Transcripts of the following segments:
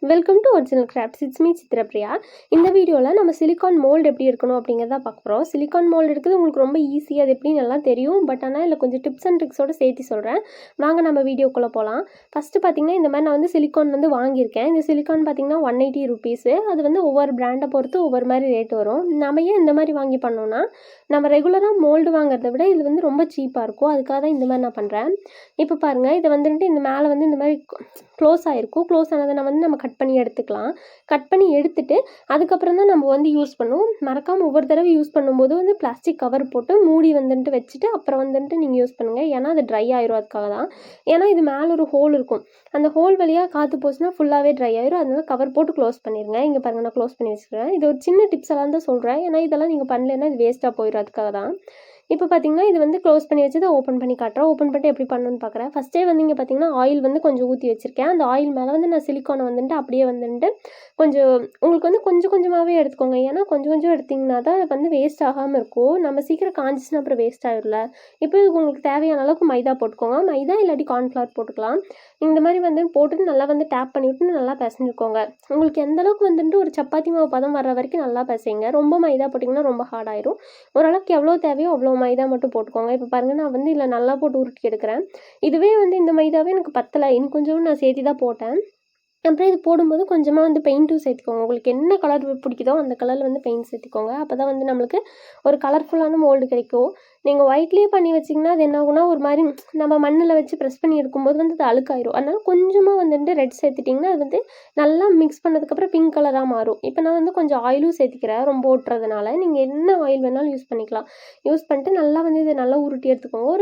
Welcome to original crafts. It's me Chitrapriya. இந்த வீடியோவில் நம்ம சிலிக்கான் மோல்டு எப்படி இருக்கணும் அப்படிங்கிறத பார்க்க போகிறோம். சிலிக்கான் மோல்டு எடுக்கிறது உங்களுக்கு ரொம்ப ஈஸி, அது எப்படின்னு எல்லாம் தெரியும். பட் ஆனால் இல்லை கொஞ்சம் டிப்ஸ் அண்ட் ட்ரிக்ஸோடு சேர்த்து சொல்கிறேன். வாங்க நம்ம வீடியோக்குள்ளே போகலாம். ஃபஸ்ட்டு பார்த்தீங்கன்னா இந்த மாதிரி நான் வந்து சிலிக்கான் வந்து வாங்கியிருக்கேன். இந்த சிலிக்கான் பார்த்தீங்கன்னா 180 ருபீஸு. அது வந்து ஒவ்வொரு பிராண்டை பொறுத்து ஒவ்வொரு மாதிரி ரேட் வரும். நம்ம ஏன் இந்த மாதிரி வாங்கி பண்ணோன்னா, நம்ம ரெகுலராக மோல்டு வாங்குறத விட இது வந்து ரொம்ப சீப்பாக இருக்கும். அதுக்காக தான் இந்த மாதிரி நான் பண்ணுறேன். இப்போ பாருங்கள், இதை வந்துட்டு இந்த மேலே வந்து இந்த மாதிரி க்ளோஸ் ஆகிருக்கும். க்ளோஸ் ஆனதை நான் வந்து நம்ம கட் பண்ணி எடுத்துக்கலாம். கட் பண்ணி எடுத்துட்டு அதுக்கப்புறம் தான் நம்ம வந்து யூஸ் பண்ணுவோம். மறக்காமல் ஒவ்வொரு தடவை யூஸ் பண்ணும்போது வந்து பிளாஸ்டிக் கவர் போட்டு மூடி வந்துட்டு வச்சுட்டு அப்புறம் வந்துட்டு நீங்கள் யூஸ் பண்ணுங்கள். ஏன்னா அது ட்ரை ஆயிரும். அதுக்காக தான். ஏன்னா இது மேலே ஒரு ஹோல் இருக்கும். அந்த ஹோல் வழியாக காற்று போச்சுன்னா ஃபுல்லாகவே ட்ரை ஆயிரும். அதனால கவர் போட்டு க்ளோஸ் பண்ணிடுங்க. இங்கே பாருங்கள், நான் க்ளோஸ் பண்ணி வச்சுக்கிறேன். இது ஒரு சின்ன டிப்ஸ் எல்லாம் தான் சொல்கிறேன். ஏன்னா இதெல்லாம் நீங்கள் பண்ணலைன்னா இது வேஸ்ட்டாக போயிடும். அதுக்காக தான். இப்போ பார்த்தீங்கன்னா இது வந்து க்ளோஸ் பண்ணி வச்சதை ஓப்பன் பண்ணி காட்டுறேன். ஓப்பன் பண்ணிட்டு எப்படி பண்ணணும்னு பார்க்குறேன். ஃபஸ்ட்டே வந்து இங்கே பார்த்தீங்கன்னா ஆயில் வந்து கொஞ்சம் ஊற்றி வச்சுருக்கேன். அந்த ஆயில் மேலே வந்து நான் சிலிக்கானை வந்துட்டு அப்படியே வந்துட்டு கொஞ்சம் உங்களுக்கு வந்து கொஞ்சம் கொஞ்சமாகவே எடுத்துக்கோங்க. ஏன்னா கொஞ்சம் கொஞ்சம் எடுத்திங்கன்னா தான் வந்து வேஸ்ட் ஆகாமல் இருக்கும். நம்ம சீக்கிரம் காஞ்சிச்சுன்னா அப்புறம் வேஸ்ட் ஆகிடல. இப்போ இதுக்கு உங்களுக்கு தேவையான அளவுக்கு மைதா போட்டுக்கோங்க. மைதா இல்லாட்டி கார்ன்ஃப்ளவர் போட்டுக்கலாம். இந்த மாதிரி வந்து போட்டுட்டு நல்லா வந்து டேப் பண்ணி விட்டு நல்லா பிசைஞ்சுக்கோங்க. உங்களுக்கு எந்த அளவுக்கு வந்துட்டு ஒரு சப்பாத்தி மாவு பதம் வர்ற வரைக்கும் நல்லா பிசைங்க. ரொம்ப மைதா போட்டிங்கன்னா ரொம்ப ஹார்ட் ஆயிரும். ஓரளவுக்கு எவ்வளோ தேவையோ அவ்வளோ மைதா மட்டும் போட்டுக்கோங்க. இப்போ பாருங்கள், நான் வந்து இதில் நல்லா போட்டு உருட்டி எடுக்கிறேன். இதுவே வந்து இந்த மைதாவே எனக்கு பத்தலை, இன்னும் கொஞ்சம் நான் சேர்த்து தான் போட்டேன். அப்புறம் இது போடும்போது கொஞ்சமாக வந்து பெயிண்ட்டும் சேர்த்துக்கோங்க. உங்களுக்கு என்ன கலர் பிடிக்குதோ அந்த கலரில் வந்து பெயிண்ட் சேர்த்துக்கோங்க. அப்போ தான் வந்து நம்மளுக்கு ஒரு கலர்ஃபுல்லான மோல்டு கிடைக்கும். நீங்கள் ஒயிட்லேயே பண்ணி வச்சிங்கன்னா அது என்ன ஆகுனா ஒரு மாதிரி நம்ம மண்ணில் வச்சு ப்ரெஸ் பண்ணி எடுக்கும்போது வந்து அது அழுக்காயிரும். அதனால் கொஞ்சமாக வந்துட்டு ரெட் சேர்த்துட்டிங்கன்னா அது வந்து நல்லா மிக்ஸ் பண்ணதுக்கப்புறம் பிங்க் கலராக மாறும். இப்போ நான் வந்து கொஞ்சம் ஆயிலும் சேர்த்துக்கிறேன். ரொம்ப ஓட்டுறதுனால நீங்கள் என்ன ஆயில் வேணாலும் யூஸ் பண்ணிக்கலாம். யூஸ் பண்ணிட்டு நல்லா வந்து இதை நல்லா உருட்டி எடுத்துக்கோங்க.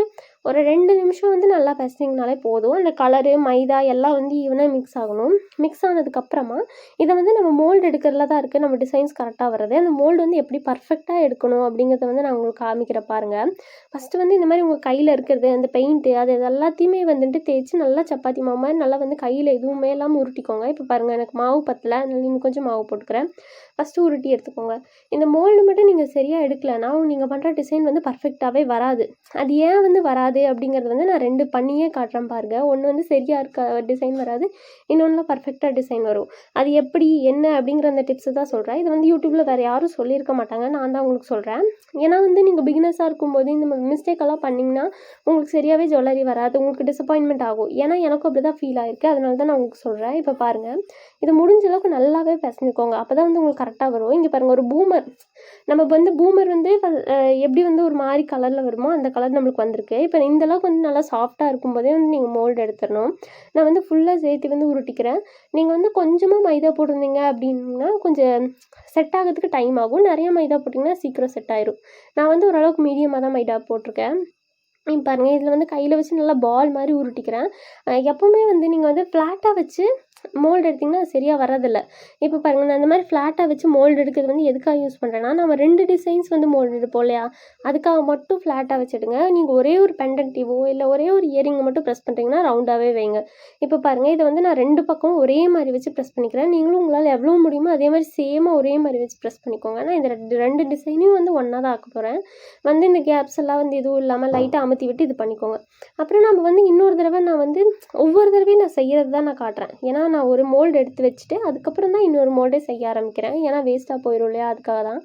ஒரு 2 நிமிஷம் வந்து நல்லா பிசைஞ்சிங்கனாலே போதும். அந்த கலரு மைதா எல்லாம் வந்து ஈவனாக மிக்ஸ் ஆகணும். மிக்ஸ் ஆனதுக்கப்புறமா இதை வந்து நம்ம மோல்டு எடுக்கிறதுல தான் இருக்குது நம்ம டிசைன்ஸ் கரெக்டாக வர்றது. அந்த மோல்டு வந்து எப்படி பர்ஃபெக்டாக எடுக்கணும் அப்படிங்கிறத வந்து நான் உங்களுக்கு காமிக்கிற பாருங்கள். ஃபஸ்ட்டு வந்து இந்த மாதிரி உங்கள் கையில் இருக்கிறது அந்த பெயிண்ட்டு அது எல்லாத்தையுமே வந்துட்டு தேய்ச்சி நல்லா சப்பாத்தி மாவு மாதிரி நல்லா வந்து கையில் எதுவுமே இல்லாமல் உருட்டிக்கோங்க. இப்போ பாருங்கள், எனக்கு மாவு பத்தலை, அதனால இன்னும் கொஞ்சம் மாவு போட்டுக்கிறேன். ஃபஸ்ட்டு உருட்டி எடுத்துக்கோங்க. இந்த மோல்டு மட்டும் நீங்கள் சரியாக எடுக்கலைன்னா நீங்கள் பண்ணுற டிசைன் வந்து பர்ஃபெக்டாகவே வராது. அது ஏன் வந்து வராது அப்படிங்கிறது வந்து நான் 2 பண்ணியே காட்டுறேன் பாருங்கள். ஒன்று வந்து சரியாக இருக்க டிசைன் வராது, இன்னொன்று பர்ஃபெக்டாக டிசைன் வரும். அது எப்படி என்ன அப்படிங்கிற அந்த டிப்ஸை தான் சொல்கிறேன். இது வந்து யூடியூப்பில் வேறு யாரும் சொல்லியிருக்க மாட்டாங்க, நான் தான் உங்களுக்கு சொல்கிறேன். ஏன்னா வந்து நீங்கள் பிகினஸாக இருக்கும்போது இந்த மிஸ்டேக்கெல்லாம் பண்ணிங்கன்னா உங்களுக்கு சரியாகவே ஜுவல்லரி வராது, உங்களுக்கு டிசப்பாயின்மெண்ட் ஆகும். ஏன்னா எனக்கும் அப்படி தான் ஃபீல் ஆகிருக்கு. அதனால தான் நான் உங்களுக்கு சொல்கிறேன். இப்போ பாருங்கள், இது முடிஞ்ச அளவுக்கு நல்லாவே பிசைஞ்சுக்கோங்க. அப்போ தான் வந்து உங்களுக்கு கரெக்டாக வரும். இங்கே பாருங்கள், ஒரு பூமர் நம்ம வந்து பூமர் வந்து எப்படி வந்து ஒரு மாதிரி கலரில் வருமோ அந்த கலர் நம்மளுக்கு வந்திருக்கு. இப்போ இந்த அளவுக்கு வந்து நல்லா சாஃப்டாக இருக்கும்போதே வந்து நீங்கள் மோல்டு எடுத்துடணும். நான் வந்து ஃபுல்லாக சேர்த்து வந்து உருட்டிக்கிறேன். நீங்கள் வந்து கொஞ்சமாக மைதா போட்டிருந்தீங்க அப்படின்னா கொஞ்சம் செட் ஆகிறதுக்கு டைம் ஆகும். நிறைய மைதா போட்டிங்கன்னா சீக்கிரம் செட் ஆயிரும். நான் வந்து ஓரளவுக்கு மீடியமாக தான் மைதா போட்டிருக்கேன். பாருங்கள், இதில் வந்து கையில் வச்சு நல்லா பால் மாதிரி உருட்டிக்கிறேன். எப்போவுமே வந்து நீங்கள் வந்து ஃப்ளாட்டாக வச்சு மோல்டு எடுத்திங்கன்னா அது சரியாக வரதில்லை. இப்போ பாருங்கள், நான் இந்த மாதிரி ஃப்ளாட்டாக வச்சு மோல்டு எடுக்கிறது வந்து எதுக்காக யூஸ் பண்ணுறேன்னா, நம்ம 2 டிசைன்ஸ் வந்து மோல்டு எடுப்போம் இல்லையா, அதுக்காக மட்டும் ஃப்ளாட்டாக வச்சுடுங்க. நீங்கள் ஒரே ஒரு பெண்டன்டிவோ இல்லை ஒரே ஒரு இயரிங்கை மட்டும் ப்ரெஸ் பண்ணுறீங்கன்னா ரவுண்டாகவே வைங்க. இப்போ பாருங்கள், இதை வந்து நான் 2 பக்கம் ஒரே மாதிரி வச்சு ப்ரெஸ் பண்ணிக்கிறேன். நீங்களும் உங்களால் எவ்வளோ முடியுமோ அதே மாதிரி சேமாக ஒரே மாதிரி வச்சு ப்ரெஸ் பண்ணிக்கோங்க. ஆனால் இந்த 2 டிசைனையும் வந்து ஒன்றா தான் ஆக்க போகிறேன். வந்து இந்த கேப்ஸ் எல்லாம் வந்து எதுவும் இல்லாமல் லைட்டாக அமுத்தி விட்டு இது பண்ணிக்கோங்க. அப்புறம் நம்ம வந்து இன்னொரு தடவை நான் வந்து ஒவ்வொரு தடவையும் நான் செய்கிறது தான் நான் காட்டுறேன். ஏன்னா நான் ஒரு மோல்டு எடுத்து வச்சுட்டு அதுக்கப்புறம் தான் இன்னொரு மோல்டே செய்ய ஆரம்பிக்கிறேன். ஏன்னா வேஸ்ட்டாக போயிடும் இல்லையா, அதுக்காக தான்.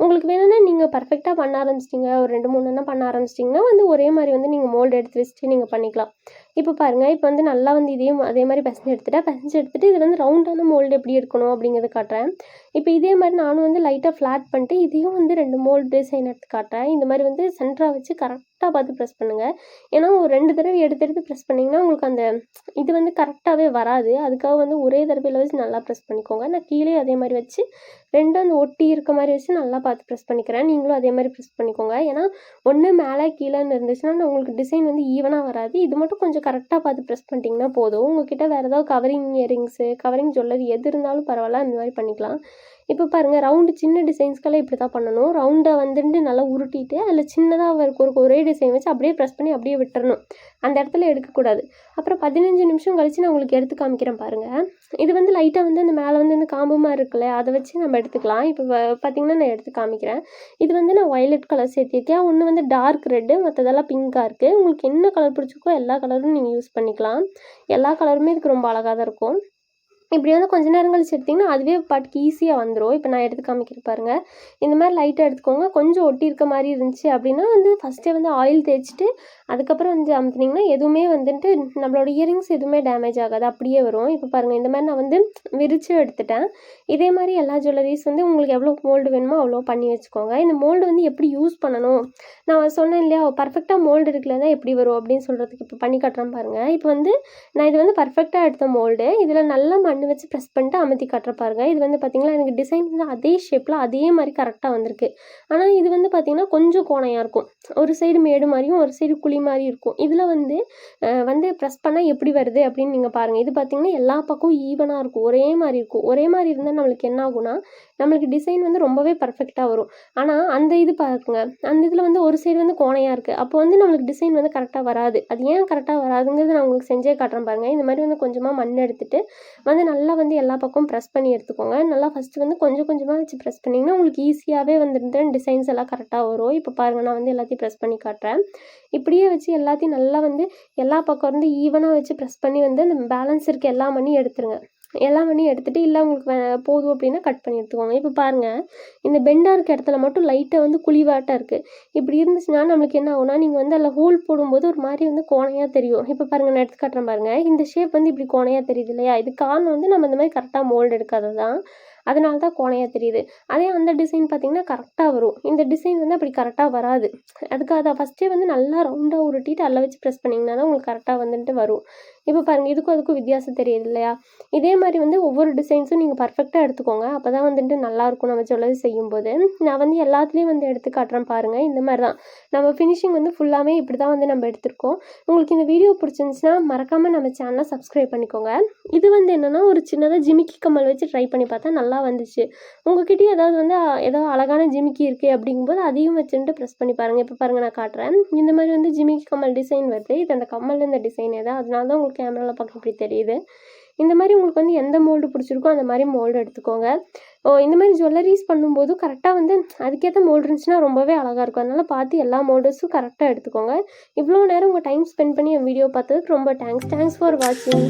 உங்களுக்கு வேணும்னா நீங்கள் பர்ஃபெக்டாக பண்ண ஆரம்பிச்சிட்டிங்க, ஒரு 2-3 பண்ண ஆரம்பிச்சிட்டிங்கன்னா வந்து ஒரே மாதிரி வந்து நீங்கள் மோல்டு எடுத்து வச்சுட்டு நீங்கள் பண்ணிக்கலாம். இப்போ பாருங்கள், இப்போ வந்து நல்லா வந்து இதையும் அதே மாதிரி பிசைஞ்சு எடுத்துகிட்டு இது வந்து ரவுண்டான மோல்டு எப்படி எடுக்கணும் அப்படிங்கிறத காட்டுறேன். இப்போ இதே மாதிரி நானும் வந்து லைட்டாக ஃப்ளாட் பண்ணிட்டு இதையும் வந்து 2 மோல்டு டிசைன் எடுத்து காட்டுறேன். இந்த மாதிரி வந்து சென்டராக வச்சு கரெக்டாக பார்த்து ப்ரெஸ் பண்ணுங்கள். ஏன்னா ஒரு 2 தடவை எடுத்து ப்ரெஸ் பண்ணிங்கன்னா உங்களுக்கு அந்த இது வந்து கரெக்டாகவே வராது. அதுக்காக வந்து ஒரே தடவையில் வச்சு நல்லா ப்ரெஸ் பண்ணிக்கோங்க. நான் கீழே அதே மாதிரி வச்சு 2 அந்த ஒட்டி இருக்க மாதிரி வச்சு நல்லா பார்த்து ப்ரெஸ் பண்ணிக்கிறேன். நீங்களும் அதே மாதிரி ப்ரெஸ் பண்ணிக்கோங்க. ஏன்னா ஒன்று மேலே கீழேன்னு இருந்துச்சுன்னா உங்களுக்கு டிசைன் வந்து ஈவனாக வராது. இது மட்டும் கொஞ்சம் கரெக்டாக பார்த்து ப்ரெஸ் பண்ணிட்டீங்கன்னா போதும். உங்கள்கிட்ட வேறு ஏதாவது கவரிங் இயரிங்ஸு கவரிங் ஜுவல்லரி எது இருந்தாலும் பரவாயில்ல, அந்த மாதிரி பண்ணிக்கலாம். இப்போ பாருங்கள், ரவுண்டு சின்ன டிசைன்ஸ்க்கெல்லாம் இப்படி தான் பண்ணணும். ரவுண்டை வந்துட்டு நல்லா உருட்டிட்டு அதில் சின்னதாக ஒரே டிசைன் வச்சு அப்படியே ப்ரெஸ் பண்ணி அப்படியே விட்டுறணும். அந்த இடத்துல எடுக்கக்கூடாது. அப்புறம் 15 நிமிஷம் கழித்து நான் உங்களுக்கு எடுத்து காமிக்கிறேன் பாருங்கள். இது வந்து லைட்டாக வந்து அந்த மேலே வந்து இந்த காம்புமாக இருக்குல்ல, அதை வச்சு நம்ம எடுத்துக்கலாம். இப்போ பார்த்திங்கன்னா நான் எடுத்து காமிக்கிறேன். இது வந்து நான் வயலட் கலர் சேர்த்திருக்கேன். ஒன்று வந்து டார்க் ரெட்டு, மற்றதெல்லாம் பிங்காக இருக்குது. உங்களுக்கு என்ன கலர் பிடிச்சிருக்கோ எல்லா கலரும் நீங்கள் யூஸ் பண்ணிக்கலாம். எல்லா கலருமே இதுக்கு ரொம்ப அழகாக தான் இருக்கும். இப்படி வந்து கொஞ்ச நேரம் கழிச்சு எடுத்திங்கன்னா அதுவே பாட்டுக்கு ஈஸியாக வந்துடும். இப்போ நான் எடுத்து காமிக்கிறேன் பாருங்கள். இந்த மாதிரி லைட்டாக எடுத்துக்கோங்க. கொஞ்சம் ஒட்டி இருக்க மாதிரி இருந்துச்சு அப்படின்னா வந்து ஃபஸ்ட்டே வந்து ஆயில் தேய்ச்சிட்டு அதுக்கப்புறம் வந்து அமுத்துனீங்கன்னா எதுவுமே வந்துட்டு நம்மளோட இயரிங்ஸ் எதுவுமே டேமேஜ் ஆகாது, அப்படியே வரும். இப்போ பாருங்கள், இந்த மாதிரி நான் வந்து விரிச்சு எடுத்துட்டேன். இதே மாதிரி எல்லா ஜுவல்லரிஸ் வந்து உங்களுக்கு எவ்வளோ மோல்டு வேணுமோ அவ்வளோ பண்ணி வச்சுக்கோங்க. இந்த மோல்டு வந்து எப்படி யூஸ் பண்ணணும் நான் சொன்னேன் இல்லையா, பர்ஃபெக்டாக மோல்டு இருக்குல்லன்னா எப்படி வரும் அப்படின்னு சொல்கிறதுக்கு இப்போ பண்ணி காட்டுறேன் பாருங்கள். இப்போ வந்து நான் இது வந்து பர்ஃபெக்டாக எடுத்த மோல்டு. இதில் நல்லா மண் வச்சு ப்ரெஸ் பண்ணிட்டு அமுத்தி காட்டுற பாருங்க. இது வந்து பார்த்திங்கன்னா எனக்கு டிசைன் வந்து அதே ஷேப்பில் அதே மாதிரி கரெக்டாக வந்திருக்கு. ஆனால் இது வந்து பார்த்திங்கன்னா கொஞ்சம் கோணையாக இருக்கும். ஒரு சைடு மேடு மாதிரியும் ஒரு சைடு குழி மாதிரி இருக்கும். இதில் வந்து ப்ரெஸ் பண்ணால் எப்படி வருது அப்படின்னு நீங்கள் பாருங்கள். இது பார்த்திங்கன்னா எல்லா பக்கமும் ஈவனாக இருக்கும், ஒரே மாதிரி இருக்கும். ஒரே மாதிரி இருந்தால் நம்மளுக்கு என்ன ஆகும்னா நம்மளுக்கு டிசைன் வந்து ரொம்பவே பர்ஃபெக்டாக வரும். ஆனால் அந்த இது பாருங்க, அந்த இதில் வந்து ஒரு சைடு வந்து கோணையாக இருக்குது. அப்போ வந்து நம்மளுக்கு டிசைன் வந்து கரெக்டாக வராது. அது ஏன் கரெக்டாக வராதுங்கிறது நான் உங்களுக்கு செஞ்சே காட்டுறேன் பாருங்கள். இந்த மாதிரி வந்து கொஞ்சமாக மண் எடுத்துகிட்டு வந்து நல்லா வந்து எல்லா பக்கமும் ப்ரெஸ் பண்ணி எடுத்துக்கோங்க. நல்லா ஃபஸ்ட்டு வந்து கொஞ்சம் கொஞ்சமாக வச்சு ப்ரெஸ் பண்ணிங்கன்னா உங்களுக்கு ஈஸியாகவே வந்துட்டு டிசைன்ஸ் எல்லாம் கரெக்டாக வரும். இப்போ பாருங்கள், நான் வந்து எல்லாத்தையும் ப்ரெஸ் பண்ணி காட்டுறேன். இப்படியே வச்சு எல்லாத்தையும் நல்லா வந்து எல்லா பக்கம் வந்து ஈவனாக வச்சு ப்ரெஸ் பண்ணி வந்து அந்த பேலன்ஸ் இருக்க எல்லா மணியும் எடுத்துருங்க. எல்லா மணியும் எடுத்துகிட்டு இல்லை உங்களுக்கு போதும் அப்படின்னா கட் பண்ணி எடுத்துக்கோங்க. இப்போ பாருங்கள், இந்த பெண்டாக இருக்க இடத்துல மட்டும் லைட்டாக வந்து குழிவாட்டாக இருக்குது. இப்படி இருந்துச்சுன்னா நம்மளுக்கு என்ன ஆகும்னா நீங்கள் வந்து அதில் ஹோல் போடும்போது ஒரு மாதிரி வந்து கோணையாக தெரியும். இப்போ பாருங்கள், நான் எடுத்து காட்டுறேன் பாருங்கள். இந்த ஷேப் வந்து இப்படி கோணையாக தெரியுது இல்லையா, இது காரணம் வந்து நம்ம இந்த மாதிரி கரெக்டாக மோல்டு எடுக்காதது தான். அதனால தான் கோணையாக தெரியுது. அதே அந்த டிசைன் பார்த்திங்கன்னா கரெக்டாக வரும். இந்த டிசைன் வந்து அப்படி கரெக்டாக வராது. அதுக்காக தான் ஃபஸ்ட்டே வந்து நல்லா ரவுண்டாக உருட்டிட்டு அதில் வச்சு ப்ரெஸ் பண்ணிங்கன்னா தான் உங்களுக்கு கரெக்டாக வந்துட்டு வரும். இப்போ பாருங்கள், இதுக்கும் அதுக்கும் வித்தியாசம் தெரியுது இல்லையா. இதே மாதிரி வந்து ஒவ்வொரு டிசைன்ஸும் நீங்கள் பர்ஃபெக்டாக எடுத்துக்கோங்க. அப்போ தான் வந்துட்டு நல்லாயிருக்கும் நம்ம ஜுவல்லரி செய்யும்போது. நான் வந்து எல்லாத்துலேயும் வந்து எடுத்து காட்டுறேன் பாருங்கள். இந்த மாதிரி தான் நம்ம ஃபினிஷிங் வந்து ஃபுல்லாகவே இப்படி தான் வந்து நம்ம எடுத்திருக்கோம். உங்களுக்கு இந்த வீடியோ பிடிச்சிருந்துச்சுன்னா மறக்காமல் நம்ம சேனலை சப்ஸ்கிரைப் பண்ணிக்கோங்க. இது வந்து என்னென்னா ஒரு சின்னதாக ஜிமிக்கி கம்மல் வச்சு ட்ரை பண்ணி பார்த்தா நல்லா வந்துச்சு. உங்ககிட்டயும் ஏதாவது வந்து ஏதோ அழகான ஜிமிக்கி இருக்குது அப்படிங்கும்போது அதையும் வச்சுட்டு ப்ரெஸ் பண்ணி பாருங்கள். இப்போ பாருங்கள், நான் காட்டுறேன். இந்த மாதிரி வந்து ஜிமிக்கி கம்மல் டிசைன் வருது. இது அந்த கம்மல் இந்த டிசைன் தான், அதனால தான் உங்களுக்கு கேமராவில் பார்க்க இப்படி தெரியுது. இந்த மாதிரி உங்களுக்கு வந்து எந்த மோல்டு பிடிச்சிருக்கோ அந்த மாதிரி மோல்டு எடுத்துக்கோங்க. இந்த மாதிரி ஜுவல்லரிஸ் பண்ணும்போது கரெக்டாக வந்து அதுக்கேற்ற மோல்டு இருந்துச்சுன்னா ரொம்பவே அழகாக இருக்கும். அதனால் பார்த்து எல்லா மோல்டர்ஸும் கரெக்டாக எடுத்துக்கோங்க. இவ்வளோ நேரம் உங்கள் டைம் ஸ்பெண்ட் பண்ணி என் வீடியோ பார்த்ததுக்கு ரொம்ப தேங்க்ஸ் ஃபார் வாட்சிங்.